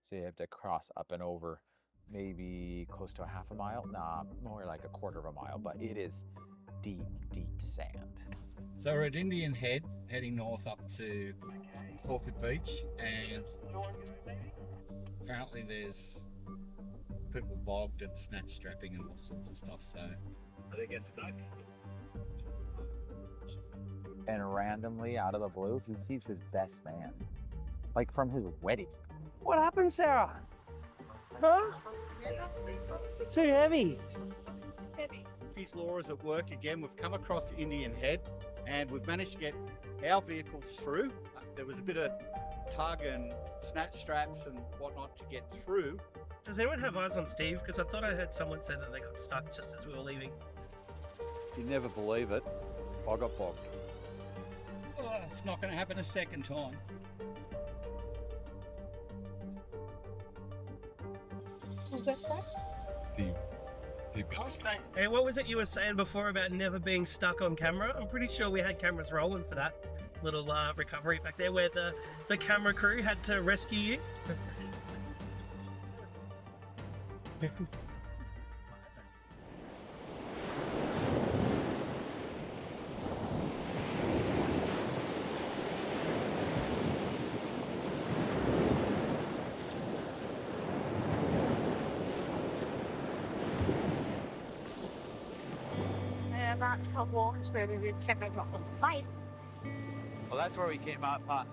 So you have to cross up and over maybe close to a half a mile. Nah, more like a quarter of a mile, but it is deep, deep sand. So we're at Indian Head, heading north up to Orchid Beach, and apparently there's people bogged and snatch strapping and all sorts of stuff, so are they getting stuck? And randomly, out of the blue, he sees his best man. Like from his wedding. What happened, Sarah? Huh? Too heavy. His law is at work again. We've come across Indian Head and we've managed to get our vehicles through. There was a bit of tug and snatch straps and whatnot to get through. Does anyone have eyes on Steve? Because I thought I heard someone say that they got stuck just as we were leaving. You never believe it, I got bogged. Oh, it's not going to happen a second time. Who got stuck? Steve got stuck. Hey, what was it you were saying before about never being stuck on camera? I'm pretty sure we had cameras rolling for that little recovery back there where the camera crew had to rescue you. About to walk through the check out the lights. Well, that's where we came up, huh?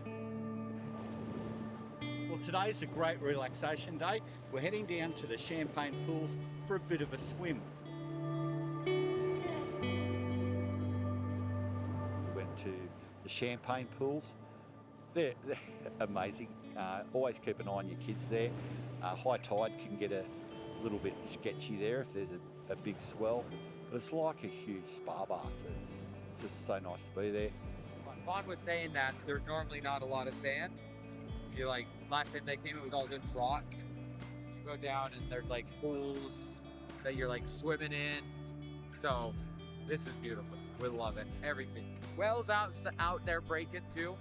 Well, today's a great relaxation day. We're heading down to the Champagne Pools for a bit of a swim. We went to the Champagne Pools. They're amazing. Always keep an eye on your kids there. High tide can get a little bit sketchy there if there's a big swell. But it's like a huge spa bath. It's just so nice to be there. Vaughn was saying that there's normally not a lot of sand. You're like, last time they came, it was all good rock. You go down and there's like pools that you're like swimming in. So this is beautiful. We love it. Everything. Whales out there breaking too.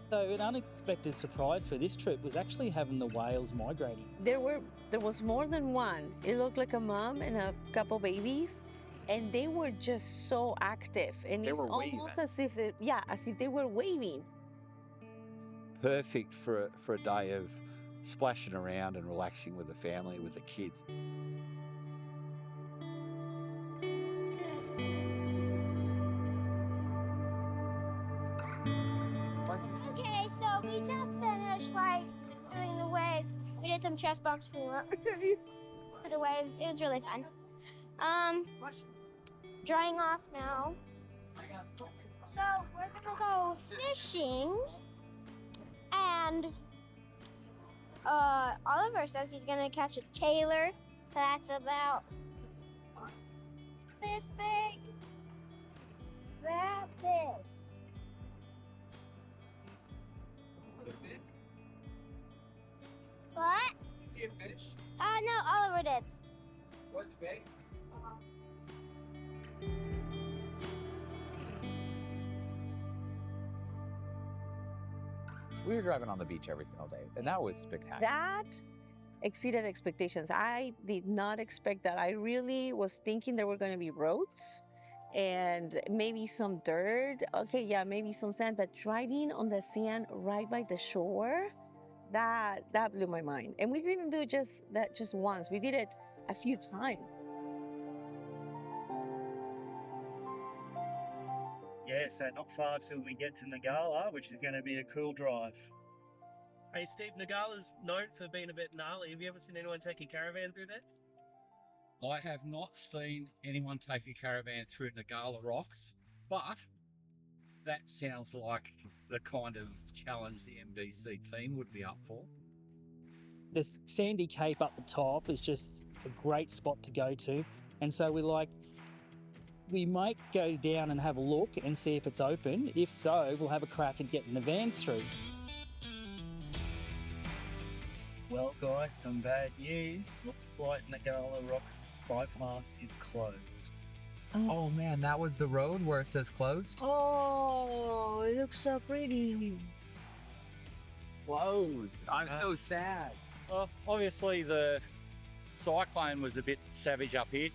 So an unexpected surprise for this trip was actually having the whales migrating. There was more than one. It looked like a mom and a couple babies, and they were just so active. And They it's were almost waving. as if they were waving. Perfect for a day of splashing around and relaxing with the family, with the kids. Okay, so we just finished doing the waves. We did some chest bumps for the waves. It was really fun. Drying off now. So we're gonna go fishing, and Oliver says he's gonna catch a tailor. That's about this big, that big. What? You see a fish? No, Oliver did. What's big? We were driving on the beach every single day, and that was spectacular. That exceeded expectations. I did not expect that. I really was thinking there were going to be roads and maybe some dirt. Okay, yeah, maybe some sand, but driving on the sand right by the shore, that blew my mind. And we didn't do that just once. We did it a few times. Yeah, so not far till we get to Nagala, which is going to be a cool drive. Hey, Steve, Nagala's known for being a bit gnarly. Have you ever seen anyone take a caravan through there? I have not seen anyone take a caravan through Nagala rocks, but that sounds like the kind of challenge the MDC team would be up for. This sandy cape up the top is just a great spot to go to. And so we might go down and have a look and see if it's open. If so, we'll have a crack at getting the vans through. Well, guys, some bad news. Looks like Nagala Rocks bypass is closed. Oh man, that was the road where it says closed? Oh, it looks so pretty. closed. I'm so sad. Well, obviously the cyclone was a bit savage up here.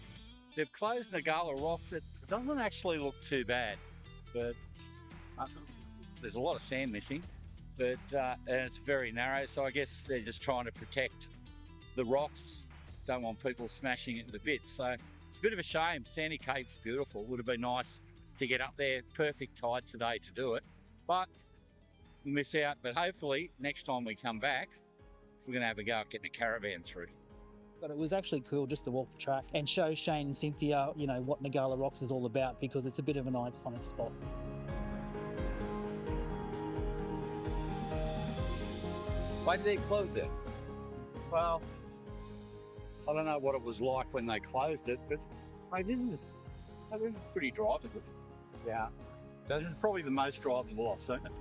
They've closed Nagala Rocks. It doesn't actually look too bad, but there's a lot of sand missing, but and it's very narrow, so I guess they're just trying to protect the rocks. Don't want people smashing it to bits. So it's a bit of a shame. Sandy Cape's beautiful. Would have been nice to get up there. Perfect tide today to do it, but we miss out. But hopefully next time we come back, we're going to have a go at getting a caravan through. But it was actually cool just to walk the track and show Shane and Cynthia, you know, what Nagala Rocks is all about, because it's a bit of an iconic spot. Why did they close it? Well, I don't know what it was like when they closed it, but it is pretty drivable. Yeah. This is probably the most drivable I've seen it.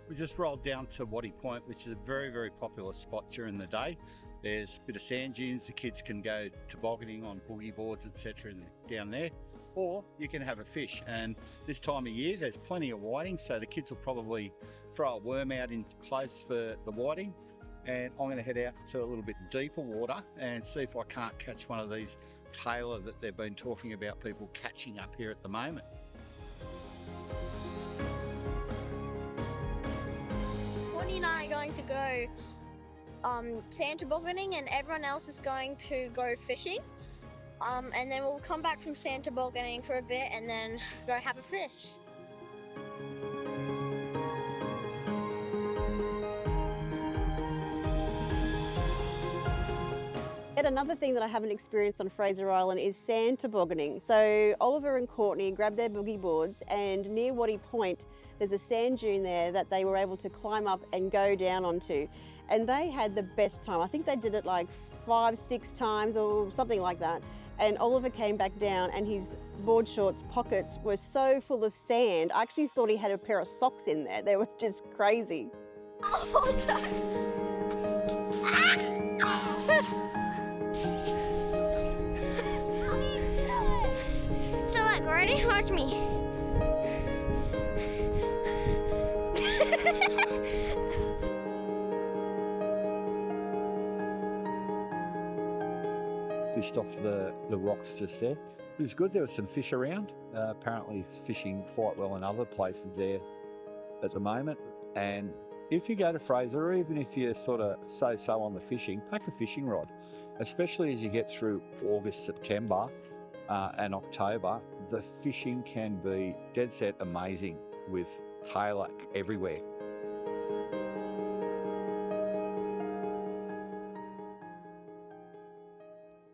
We just rolled down to Waddy Point, which is a very, very popular spot during the day. There's a bit of sand dunes. The kids can go tobogganing on boogie boards, etc. down there. Or you can have a fish. And this time of year, there's plenty of whiting, so the kids will probably throw a worm out in close for the whiting. And I'm going to head out to a little bit deeper water and see if I can't catch one of these tailor that they've been talking about people catching up here at the moment. Waddy and I are going to go sand tobogganing, and everyone else is going to go fishing. And then we'll come back from sand tobogganing for a bit and then go have a fish. And another thing that I haven't experienced on Fraser Island is sand tobogganing. So Oliver and Courtney grabbed their boogie boards, and near Waddy Point there's a sand dune there that they were able to climb up and go down onto. And they had the best time. I think they did it like 5-6 times or something like that. And Oliver came back down and his board shorts pockets were so full of sand. I actually thought he had a pair of socks in there. They were just crazy. Oh, so look, ready? Watch me. Fished off the rocks just there. It was good. There was some fish around. Apparently it's fishing quite well in other places there at the moment. And if you go to Fraser, or even if you're sort of so-so on the fishing, pack a fishing rod, especially as you get through August, September and October. The fishing can be dead set amazing with tailor everywhere.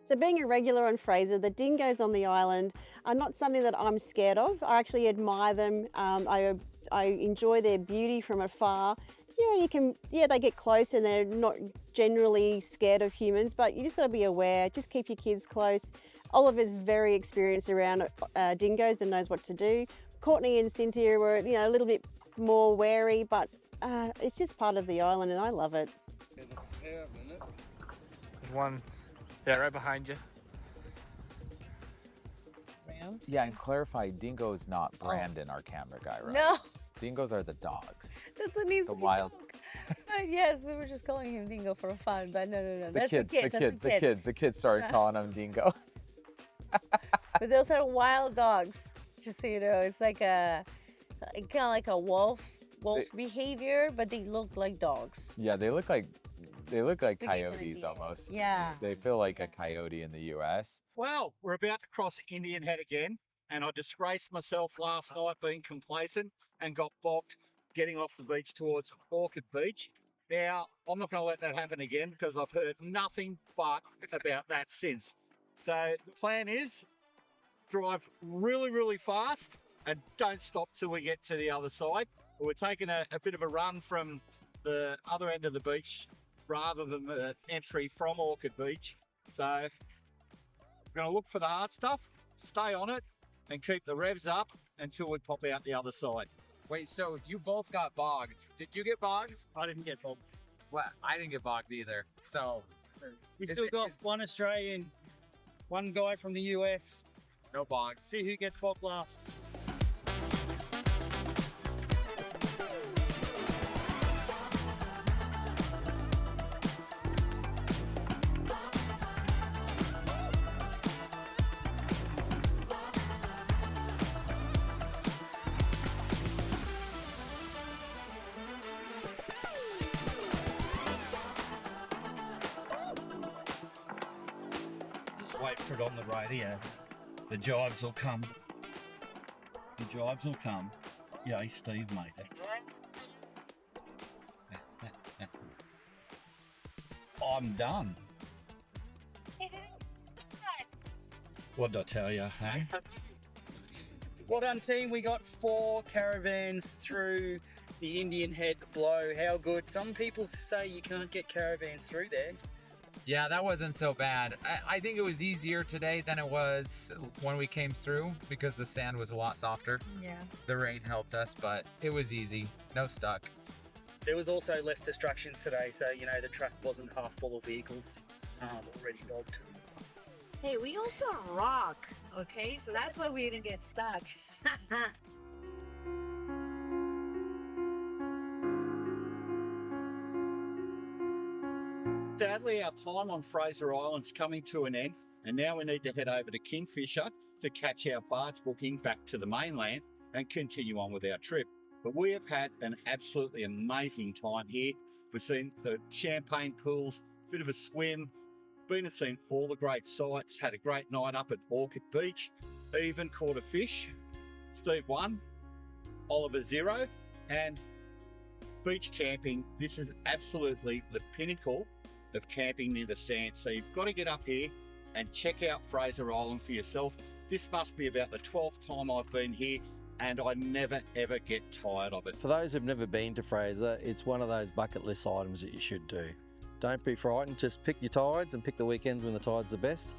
So being a regular on Fraser, the dingoes on the island are not something that I'm scared of. I actually admire them. I enjoy their beauty from afar. You know, they get close and they're not generally scared of humans, but you just got to be aware. Just keep your kids close. Oliver's very experienced around dingoes and knows what to do. Courtney and Cynthia were, a little bit more wary, but it's just part of the island and I love it. There's one, right behind you. Yeah, and clarify, Dingo's not Brandon, our camera guy, right? No, Dingoes are the dogs. that's an easy The wild. Yes, we were just calling him Dingo for fun, but no. The That's kids, the kid. the kids started calling him Dingo. But those are wild dogs. Just so you know, it's like kind of like a wolf behavior, but they look like dogs. Yeah, they look like Bigger coyotes than a almost. Yeah. They feel like a coyote in the U.S. Well, we're about to cross Indian Head again, and I disgraced myself last night being complacent and got bogged getting off the beach towards Orchid Beach. Now, I'm not going to let that happen again because I've heard nothing but about that since. So the plan is drive really, really fast and don't stop till we get to the other side. We're taking a bit of a run from the other end of the beach rather than the entry from Orchid Beach. So we're going to look for the hard stuff, stay on it, and keep the revs up until we pop out the other side. Wait, so you both got bogged. Did you get bogged? I didn't get bogged. Well, I didn't get bogged either. So We still got one Australian, one guy from the US. no bogged. See who gets bogged last. wait for it on the radio. The jives will come. The jives will come. Yeah, Steve, mate. I'm done. What did I tell you, hey? Well done, team. We got 4 caravans through the Indian Head blow. How good. Some people say you can't get caravans through there. Yeah, that wasn't so bad. I think it was easier today than it was when we came through because the sand was a lot softer. Yeah. The rain helped us, but it was easy. No stuck. There was also less distractions today, so, you know, the track wasn't half full of vehicles already logged. Hey, we also rock, okay? So that's why we didn't get stuck. Sadly, our time on Fraser Island's coming to an end, and now we need to head over to Kingfisher to catch our barge booking back to the mainland and continue on with our trip. But we have had an absolutely amazing time here. We've seen the champagne pools, bit of a swim, been and seen all the great sights, had a great night up at Orchid Beach, even caught a fish. Steve 1, Oliver 0, and beach camping. This is absolutely the pinnacle of camping near the sand. So you've got to get up here and check out Fraser Island for yourself. This must be about the 12th time I've been here, and I never ever get tired of it. For those who've never been to Fraser, it's one of those bucket list items that you should do. Don't be frightened, just pick your tides and pick the weekends when the tides are best.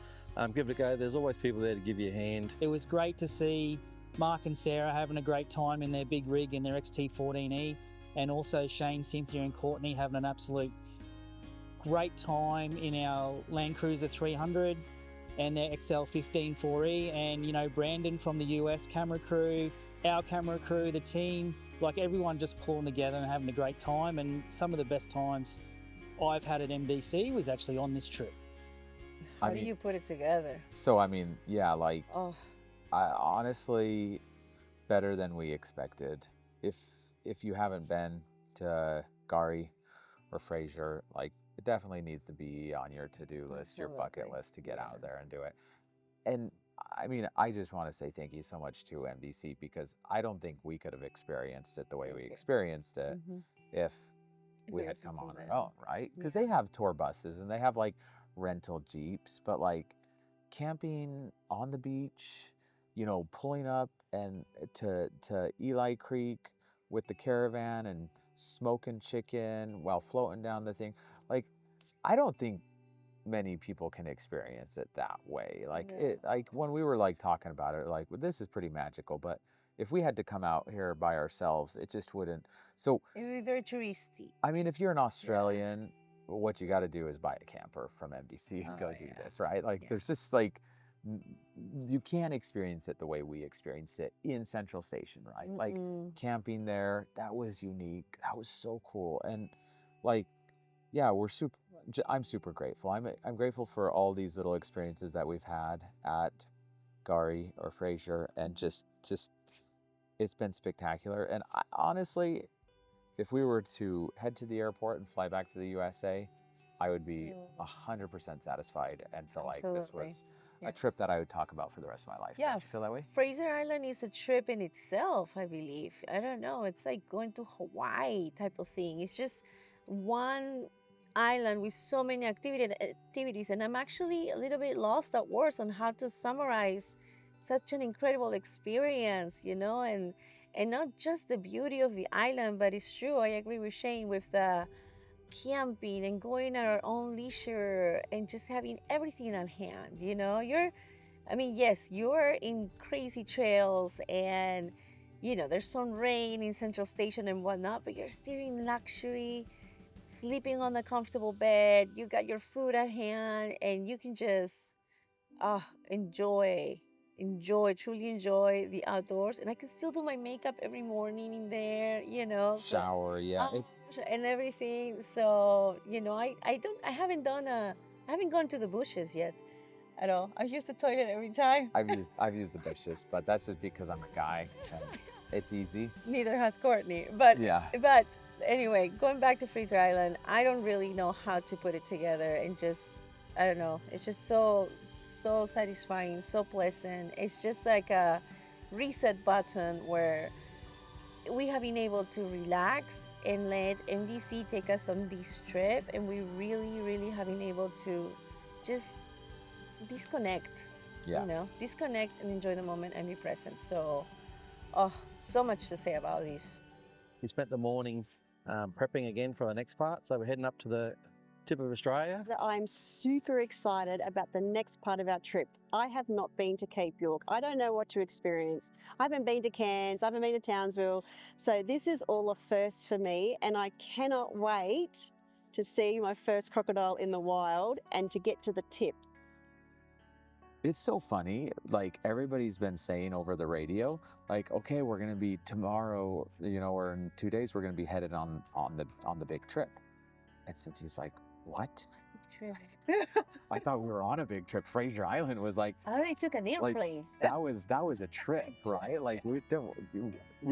Give it a go, there's always people there to give you a hand. It was great to see Mark and Sarah having a great time in their big rig in their XT14E, and also Shane, Cynthia and Courtney having an absolute great time in our Land Cruiser 300 and their XL15 4E, and, you know, Brandon from the US camera crew, our camera crew, the team, like everyone just pulling together and having a great time. And some of the best times I've had at MDC was actually on this trip. How do you put it together? So, I mean, yeah, like, Oh, I honestly, better than we expected. If you haven't been to Gari or Fraser, like, it definitely needs to be on your to-do list, your bucket list to get out there and do it. And I mean, I just want to say thank you so much to MDC, because I don't think we could have experienced it the way we experienced it if we had come on our own, right? Because they have tour buses and they have like rental Jeeps, but like camping on the beach, you know, pulling up and to Eli Creek with the caravan and smoking chicken while floating down the thing. Like, I don't think many people can experience it that way. Like, it, like when we were like talking about it, like, well, this is pretty magical, but if we had to come out here by ourselves, it just wouldn't. So it would be very touristy. I mean, if you're an Australian, what you got to do is buy a camper from MDC and go do this, right? Like, there's just like, you can't experience it the way we experienced it in Central Station, right? Like, camping there, that was unique. That was so cool. And like, yeah, I'm super grateful. I'm grateful for all these little experiences that we've had at Gari or Fraser, and just it's been spectacular. And honestly, if we were to head to the airport and fly back to the USA, I would be 100% satisfied and feel like this was a trip that I would talk about for the rest of my life. Yeah. Don't you feel that way? Fraser Island is a trip in itself, I believe. I don't know. It's like going to Hawaii type of thing. It's just one island with so many activities, and I'm actually a little bit lost at words on how to summarize such an incredible experience, you know, and not just the beauty of the island, but it's true. I agree with Shane with the camping and going at our own leisure and just having everything at hand, you know. Yes, you're in crazy trails and, you know, there's some rain in Central Station and whatnot, but you're still in luxury, sleeping on a comfortable bed, you got your food at hand, and you can just truly enjoy the outdoors. And I can still do my makeup every morning in there, you know. Shower, yeah. And everything. So, you know, I haven't gone to the bushes yet at all. I use the toilet every time. I've used the bushes, but that's just because I'm a guy and it's easy. Neither has Courtney. But yeah. But anyway, going back to Fraser Island, I don't really know how to put it together, and just, I don't know, it's just so so satisfying, so pleasant. It's just like a reset button where we have been able to relax and let MDC take us on this trip, and we really have been able to just disconnect. Yeah. You know, disconnect and enjoy the moment and be present. So, oh, so much to say about this. We spent the morning prepping again for the next part, so we're heading up to the tip of Australia. I'm super excited about the next part of our trip. I have not been to Cape York. I don't know what to experience. I haven't been to Cairns, I haven't been to Townsville. So this is all a first for me, and I cannot wait to see my first crocodile in the wild and to get to the tip. It's so funny, like everybody's been saying over the radio, like, okay, we're gonna be tomorrow, you know, or in 2 days we're gonna be headed on the big trip. And so she's like, what? I thought we were on a big trip. Fraser Island was like, I already took an airplane. Like, that was a trip, right? Like we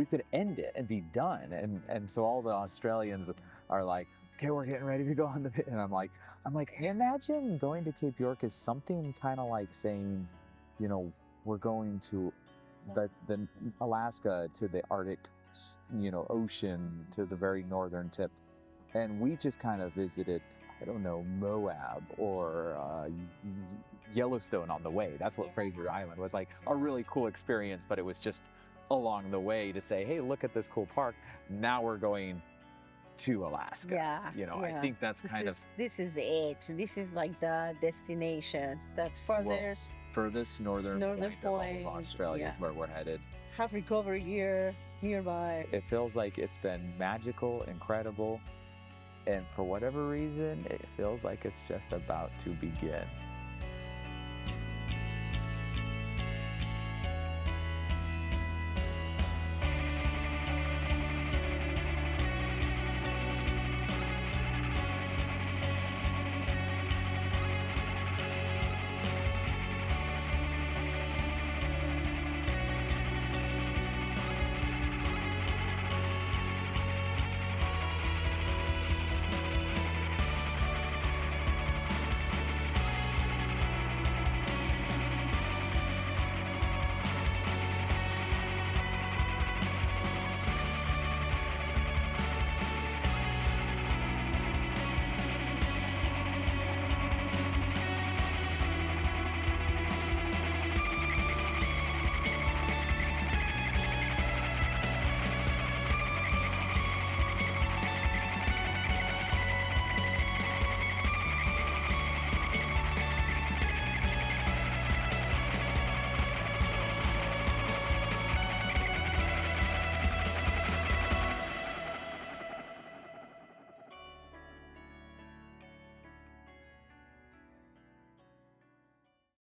could end it and be done. And so all the Australians are like, okay, we're getting ready to go on the pit. And I'm like, imagine going to Cape York is something kind of like saying, you know, we're going to the Alaska, to the Arctic, you know, ocean, to the very northern tip. And we just kind of visited, I don't know, Moab or Yellowstone on the way. That's what Fraser Island was like, a really cool experience, but it was just along the way to say, hey, look at this cool park. Now we're going to Alaska. Yeah. You know, I think that's kind of... This is it. This is like the destination, the furthest northern point of all of Australia is where we're headed. Have recovery gear nearby. It feels like it's been magical, incredible, and for whatever reason, it feels like it's just about to begin.